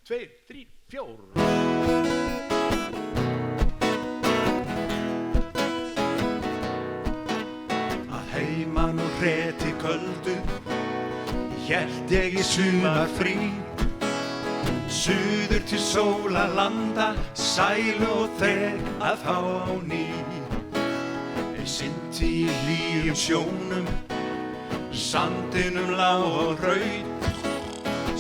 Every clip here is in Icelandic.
2, 3, 4. Að heiman og reti köldu hélt ég í sumarfrí, suður til sólarlanda, sælu og þrek að fá á ný. Ég synti í hlýjum sjónum, sandinum lág og raut,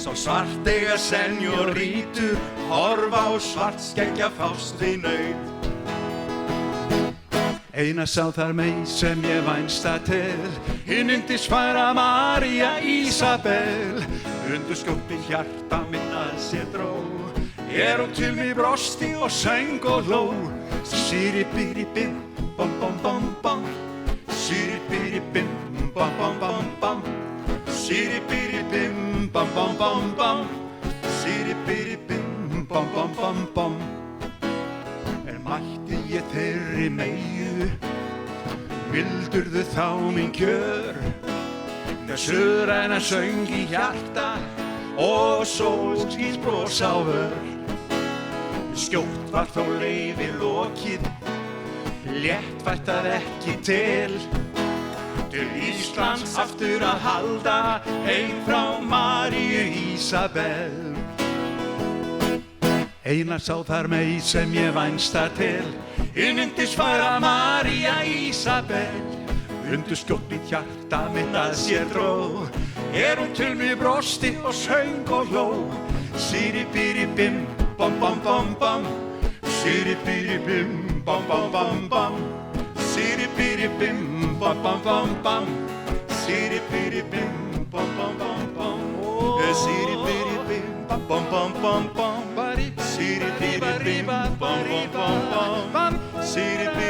sá svarteyga senjórítur horfa á svartskeggja fást við naut. Eina sá þar mei sem ég vænsta til, hinn yndisfæra María Ísabel. Undur skjópi hjarta mitt að sér dró, hún til mig brosti og söng og hló. Siribiribim, bam bam bam bam, siribiribim, bam bam bam bam, siribiribim, bam bam bam bam, siribiribim, bam bam bam bam. Mætti ég þeirri meyju, mildurðu þá mín kjör, þegar suðræna söng í hjarta og sólskins bros á vör. Skjótt var þó leifi lokið, léttvært að ekki til Íslands aftur að halda, heim frá Maríu Ísabel. Eina sá þar mei sem ég vænsta til, hinn yndisfæra María Ísabel. Undur skjótt mitt hjarta mitt að sér dró, hún til mig brosti og söng og hló. Siribiribim, bam bam bam bam, siribiribim, bam bam bam bam, siribiribim, bam bam bam bam, siribiribim, bam bam bam bam, siribiribim, bam bam bam bam bam. Siribiribim, bam bam bam bam, siribiribim.